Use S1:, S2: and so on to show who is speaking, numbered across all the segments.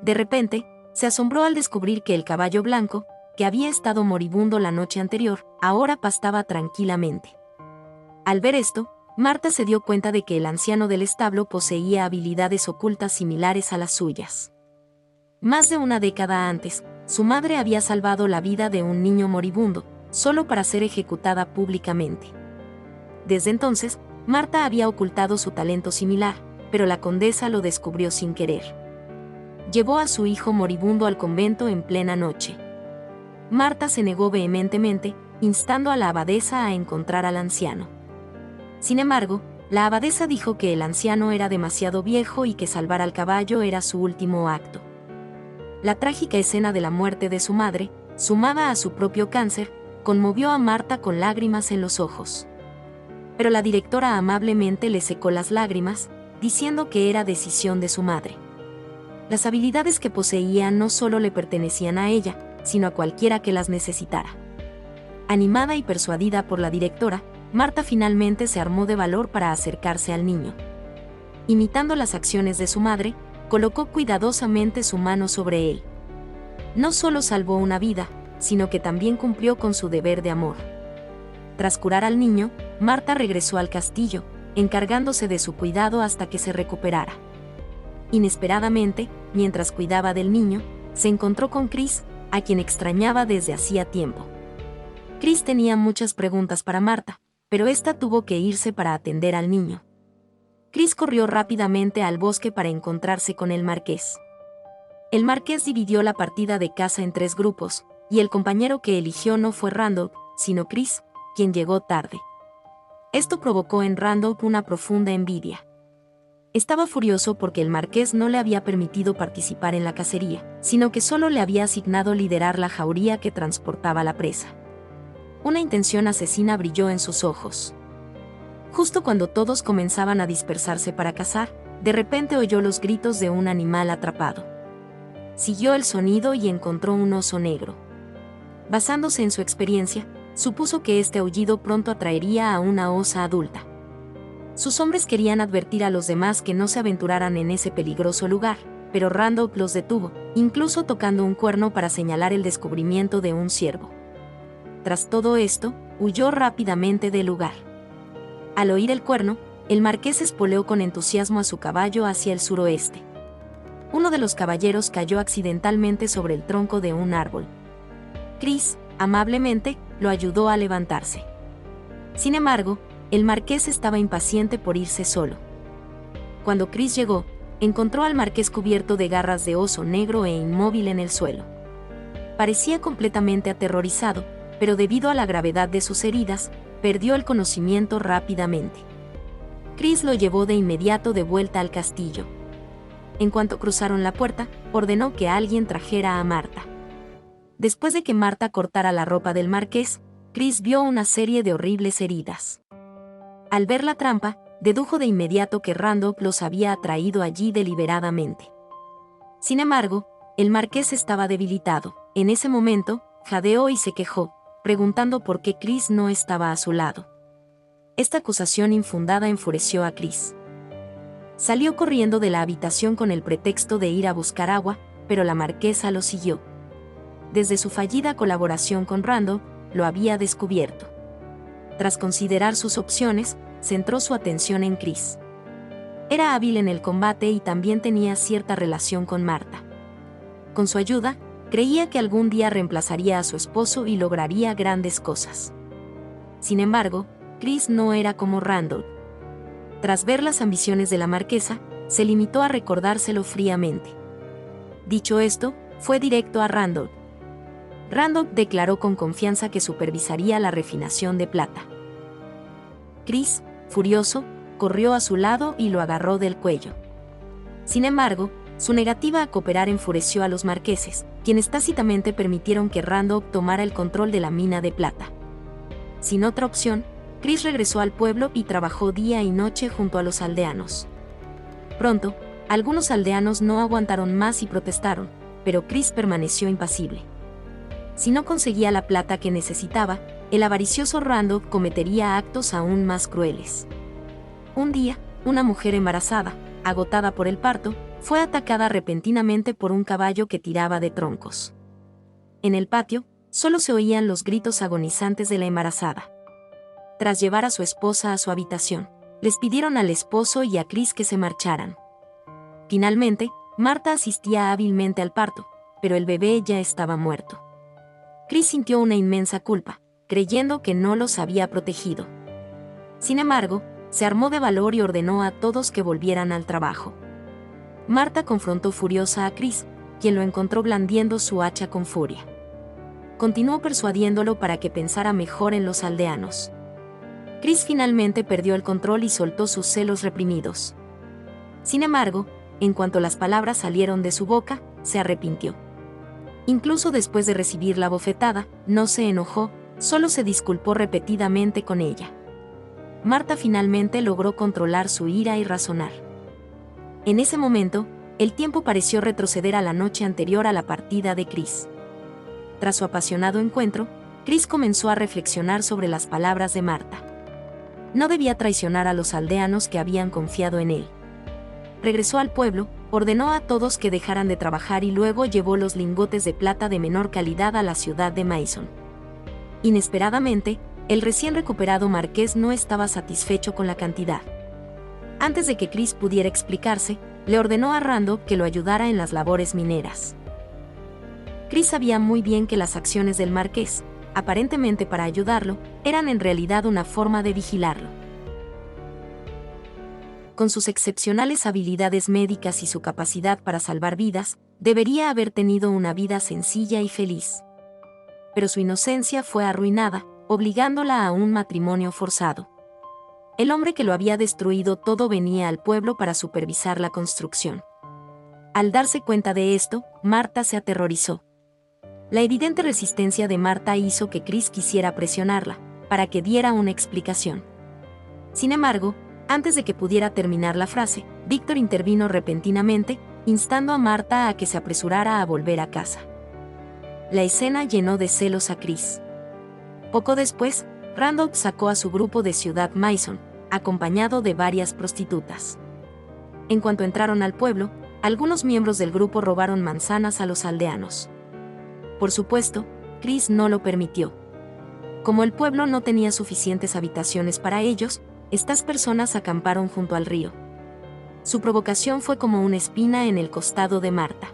S1: De repente, se asombró al descubrir que el caballo blanco, que había estado moribundo la noche anterior, ahora pastaba tranquilamente. Al ver esto, Marta se dio cuenta de que el anciano del establo poseía habilidades ocultas similares a las suyas. Más de una década antes, su madre había salvado la vida de un niño moribundo, solo para ser ejecutada públicamente. Desde entonces, Marta había ocultado su talento similar, pero la condesa lo descubrió sin querer. Llevó a su hijo moribundo al convento en plena noche. Marta se negó vehementemente, instando a la abadesa a encontrar al anciano. Sin embargo, la abadesa dijo que el anciano era demasiado viejo y que salvar al caballo era su último acto. La trágica escena de la muerte de su madre, sumada a su propio cáncer, conmovió a Marta con lágrimas en los ojos. Pero la directora amablemente le secó las lágrimas, diciendo que era decisión de su madre. Las habilidades que poseía no solo le pertenecían a ella, sino a cualquiera que las necesitara. Animada y persuadida por la directora, Marta finalmente se armó de valor para acercarse al niño. Imitando las acciones de su madre, colocó cuidadosamente su mano sobre él. No solo salvó una vida, sino que también cumplió con su deber de amor. Tras curar al niño, Marta regresó al castillo, encargándose de su cuidado hasta que se recuperara. Inesperadamente, mientras cuidaba del niño, se encontró con Chris, a quien extrañaba desde hacía tiempo. Chris tenía muchas preguntas para Marta, pero ésta tuvo que irse para atender al niño. Chris corrió rápidamente al bosque para encontrarse con el marqués. El marqués dividió la partida de caza en 3 grupos, y el compañero que eligió no fue Randolph, sino Chris, quien llegó tarde. Esto provocó en Randolph una profunda envidia. Estaba furioso porque el marqués no le había permitido participar en la cacería, sino que solo le había asignado liderar la jauría que transportaba la presa. Una intención asesina brilló en sus ojos. Justo cuando todos comenzaban a dispersarse para cazar, de repente oyó los gritos de un animal atrapado. Siguió el sonido y encontró un oso negro. Basándose en su experiencia, supuso que este aullido pronto atraería a una osa adulta. Sus hombres querían advertir a los demás que no se aventuraran en ese peligroso lugar, pero Randolph los detuvo, incluso tocando un cuerno para señalar el descubrimiento de un ciervo. Tras todo esto, huyó rápidamente del lugar. Al oír el cuerno, el marqués espoleó con entusiasmo a su caballo hacia el suroeste. Uno de los caballeros cayó accidentalmente sobre el tronco de un árbol. Chris, amablemente, lo ayudó a levantarse. Sin embargo, el marqués estaba impaciente por irse solo. Cuando Chris llegó, encontró al marqués cubierto de garras de oso negro e inmóvil en el suelo. Parecía completamente aterrorizado, pero debido a la gravedad de sus heridas, perdió el conocimiento rápidamente. Chris lo llevó de inmediato de vuelta al castillo. En cuanto cruzaron la puerta, ordenó que alguien trajera a Marta. Después de que Marta cortara la ropa del marqués, Chris vio una serie de horribles heridas. Al ver la trampa, dedujo de inmediato que Randolph los había atraído allí deliberadamente. Sin embargo, el marqués estaba debilitado. En ese momento, jadeó y se quejó, preguntando por qué Chris no estaba a su lado. Esta acusación infundada enfureció a Chris. Salió corriendo de la habitación con el pretexto de ir a buscar agua, pero la marquesa lo siguió. Desde su fallida colaboración con Randolph, lo había descubierto. Tras considerar sus opciones, centró su atención en Chris. Era hábil en el combate y también tenía cierta relación con Marta. Con su ayuda, creía que algún día reemplazaría a su esposo y lograría grandes cosas. Sin embargo, Chris no era como Randolph. Tras ver las ambiciones de la marquesa, se limitó a recordárselo fríamente. Dicho esto, fue directo a Randolph. Randolph declaró con confianza que supervisaría la refinación de plata. Chris, furioso, corrió a su lado y lo agarró del cuello. Sin embargo, su negativa a cooperar enfureció a los marqueses, quienes tácitamente permitieron que Randolph tomara el control de la mina de plata. Sin otra opción, Chris regresó al pueblo y trabajó día y noche junto a los aldeanos. Pronto, algunos aldeanos no aguantaron más y protestaron, pero Chris permaneció impasible. Si no conseguía la plata que necesitaba, el avaricioso Randolph cometería actos aún más crueles. Un día, una mujer embarazada, agotada por el parto, fue atacada repentinamente por un caballo que tiraba de troncos. En el patio, solo se oían los gritos agonizantes de la embarazada. Tras llevar a su esposa a su habitación, les pidieron al esposo y a Chris que se marcharan. Finalmente, Marta asistía hábilmente al parto, pero el bebé ya estaba muerto. Chris sintió una inmensa culpa, creyendo que no los había protegido. Sin embargo, se armó de valor y ordenó a todos que volvieran al trabajo. Marta confrontó furiosa a Chris, quien lo encontró blandiendo su hacha con furia. Continuó persuadiéndolo para que pensara mejor en los aldeanos. Chris finalmente perdió el control y soltó sus celos reprimidos. Sin embargo, en cuanto las palabras salieron de su boca, se arrepintió. Incluso después de recibir la bofetada, no se enojó, solo se disculpó repetidamente con ella. Marta finalmente logró controlar su ira y razonar. En ese momento, el tiempo pareció retroceder a la noche anterior a la partida de Chris. Tras su apasionado encuentro, Chris comenzó a reflexionar sobre las palabras de Marta. No debía traicionar a los aldeanos que habían confiado en él. Regresó al pueblo, ordenó a todos que dejaran de trabajar y luego llevó los lingotes de plata de menor calidad a la ciudad de Mason. Inesperadamente, el recién recuperado marqués no estaba satisfecho con la cantidad. Antes de que Chris pudiera explicarse, le ordenó a Randolph que lo ayudara en las labores mineras. Chris sabía muy bien que las acciones del marqués, aparentemente para ayudarlo, eran en realidad una forma de vigilarlo. Con sus excepcionales habilidades médicas y su capacidad para salvar vidas, debería haber tenido una vida sencilla y feliz. Pero su inocencia fue arruinada, obligándola a un matrimonio forzado. El hombre que lo había destruido todo venía al pueblo para supervisar la construcción. Al darse cuenta de esto, Marta se aterrorizó. La evidente resistencia de Marta hizo que Chris quisiera presionarla, para que diera una explicación. Sin embargo, antes de que pudiera terminar la frase, Víctor intervino repentinamente, instando a Marta a que se apresurara a volver a casa. La escena llenó de celos a Chris. Poco después, Randolph sacó a su grupo de Ciudad Mason, acompañado de varias prostitutas. En cuanto entraron al pueblo, algunos miembros del grupo robaron manzanas a los aldeanos. Por supuesto, Chris no lo permitió. Como el pueblo no tenía suficientes habitaciones para ellos, estas personas acamparon junto al río. Su provocación fue como una espina en el costado de Marta.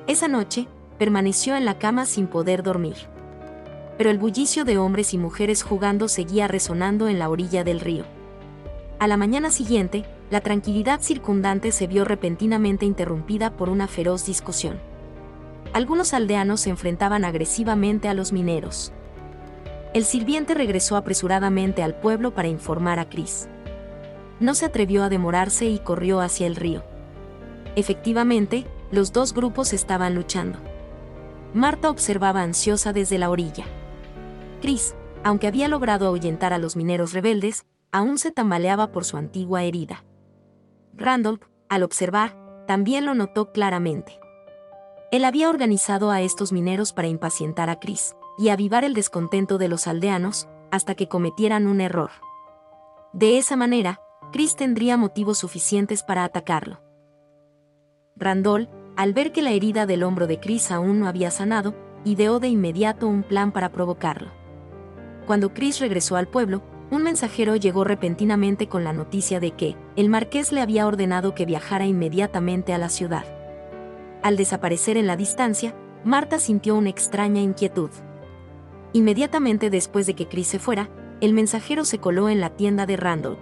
S1: Esa noche, permaneció en la cama sin poder dormir. Pero el bullicio de hombres y mujeres jugando seguía resonando en la orilla del río. A la mañana siguiente, la tranquilidad circundante se vio repentinamente interrumpida por una feroz discusión. Algunos aldeanos se enfrentaban agresivamente a los mineros. El sirviente regresó apresuradamente al pueblo para informar a Chris. No se atrevió a demorarse y corrió hacia el río. Efectivamente, los dos grupos estaban luchando. Marta observaba ansiosa desde la orilla. Chris, aunque había logrado ahuyentar a los mineros rebeldes, aún se tambaleaba por su antigua herida. Randolph, al observar, también lo notó claramente. Él había organizado a estos mineros para impacientar a Chris y avivar el descontento de los aldeanos hasta que cometieran un error. De esa manera, Chris tendría motivos suficientes para atacarlo. Randolph, al ver que la herida del hombro de Chris aún no había sanado, ideó de inmediato un plan para provocarlo. Cuando Chris regresó al pueblo, un mensajero llegó repentinamente con la noticia de que el marqués le había ordenado que viajara inmediatamente a la ciudad. Al desaparecer en la distancia, Marta sintió una extraña inquietud. Inmediatamente después de que Chris se fuera, el mensajero se coló en la tienda de Randolph.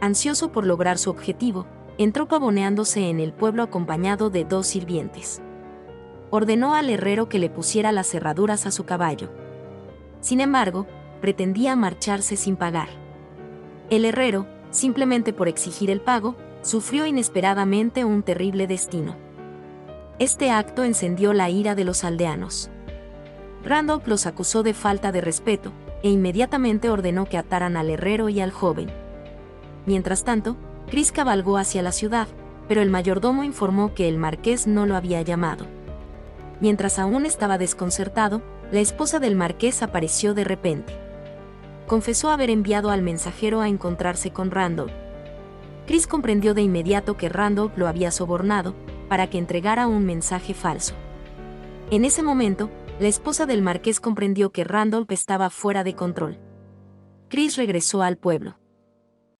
S1: Ansioso por lograr su objetivo, entró pavoneándose en el pueblo acompañado de dos sirvientes. Ordenó al herrero que le pusiera las cerraduras a su caballo. Sin embargo, pretendía marcharse sin pagar. El herrero, simplemente por exigir el pago, sufrió inesperadamente un terrible destino. Este acto encendió la ira de los aldeanos. Randolph los acusó de falta de respeto, e inmediatamente ordenó que ataran al herrero y al joven. Mientras tanto, Chris cabalgó hacia la ciudad, pero el mayordomo informó que el marqués no lo había llamado. Mientras aún estaba desconcertado, la esposa del marqués apareció de repente. Confesó haber enviado al mensajero a encontrarse con Randolph. Chris comprendió de inmediato que Randolph lo había sobornado para que entregara un mensaje falso. En ese momento, la esposa del marqués comprendió que Randolph estaba fuera de control. Chris regresó al pueblo.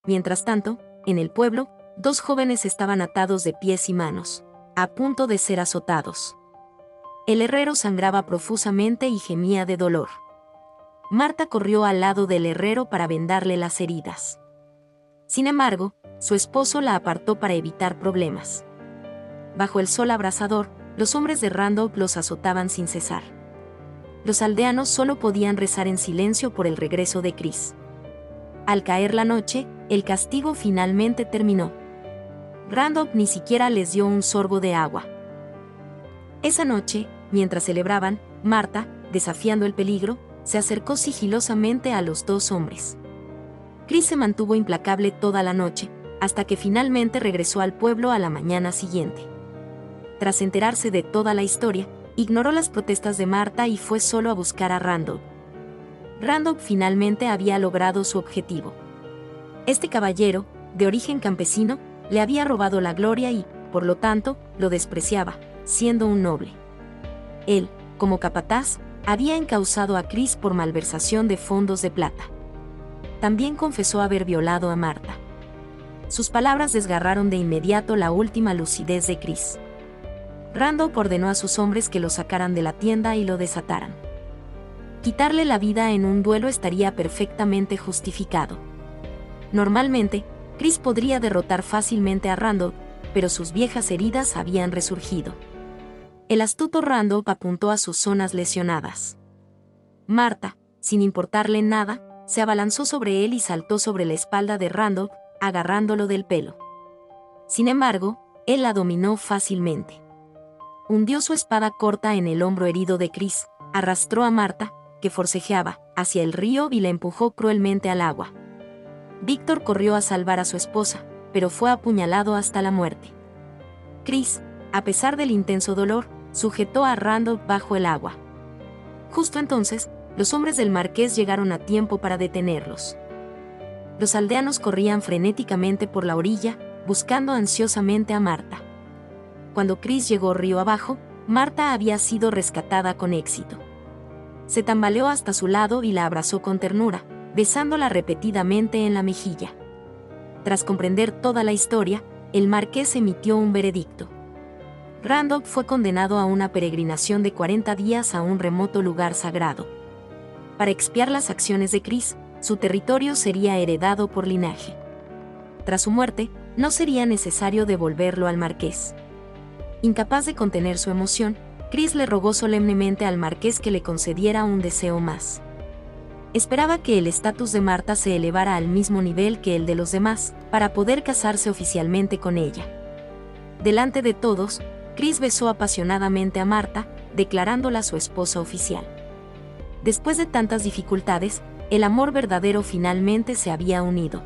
S1: Mientras tanto, en el pueblo, dos jóvenes estaban atados de pies y manos, a punto de ser azotados. El herrero sangraba profusamente y gemía de dolor. Marta corrió al lado del herrero para vendarle las heridas. Sin embargo, su esposo la apartó para evitar problemas. Bajo el sol abrasador, los hombres de Randolph los azotaban sin cesar. Los aldeanos solo podían rezar en silencio por el regreso de Chris. Al caer la noche, el castigo finalmente terminó. Randolph ni siquiera les dio un sorbo de agua. Esa noche, mientras celebraban, Marta, desafiando el peligro, se acercó sigilosamente a los dos hombres. Chris se mantuvo implacable toda la noche, hasta que finalmente regresó al pueblo a la mañana siguiente. Tras enterarse de toda la historia, ignoró las protestas de Marta y fue solo a buscar a Randolph. Randolph finalmente había logrado su objetivo. Este caballero, de origen campesino, le había robado la gloria y, por lo tanto, lo despreciaba, siendo un noble. Él, como capataz, había encausado a Chris por malversación de fondos de plata. También confesó haber violado a Marta. Sus palabras desgarraron de inmediato la última lucidez de Chris. Randolph ordenó a sus hombres que lo sacaran de la tienda y lo desataran. Quitarle la vida en un duelo estaría perfectamente justificado. Normalmente, Chris podría derrotar fácilmente a Randolph, pero sus viejas heridas habían resurgido. El astuto Randolph apuntó a sus zonas lesionadas. Marta, sin importarle nada, se abalanzó sobre él y saltó sobre la espalda de Randolph, agarrándolo del pelo. Sin embargo, él la dominó fácilmente. Hundió su espada corta en el hombro herido de Chris, arrastró a Marta, que forcejeaba, hacia el río y la empujó cruelmente al agua. Víctor corrió a salvar a su esposa, pero fue apuñalado hasta la muerte. Chris, a pesar del intenso dolor, sujetó a Randolph bajo el agua. Justo entonces, los hombres del marqués llegaron a tiempo para detenerlos. Los aldeanos corrían frenéticamente por la orilla, buscando ansiosamente a Marta. Cuando Chris llegó río abajo, Marta había sido rescatada con éxito. Se tambaleó hasta su lado y la abrazó con ternura, besándola repetidamente en la mejilla. Tras comprender toda la historia, el marqués emitió un veredicto. Randolph fue condenado a una peregrinación de 40 días a un remoto lugar sagrado. Para expiar las acciones de Chris, su territorio sería heredado por linaje. Tras su muerte, no sería necesario devolverlo al marqués. Incapaz de contener su emoción, Chris le rogó solemnemente al marqués que le concediera un deseo más. Esperaba que el estatus de Marta se elevara al mismo nivel que el de los demás, para poder casarse oficialmente con ella. Delante de todos, Chris besó apasionadamente a Marta, declarándola su esposa oficial. Después de tantas dificultades, el amor verdadero finalmente se había unido.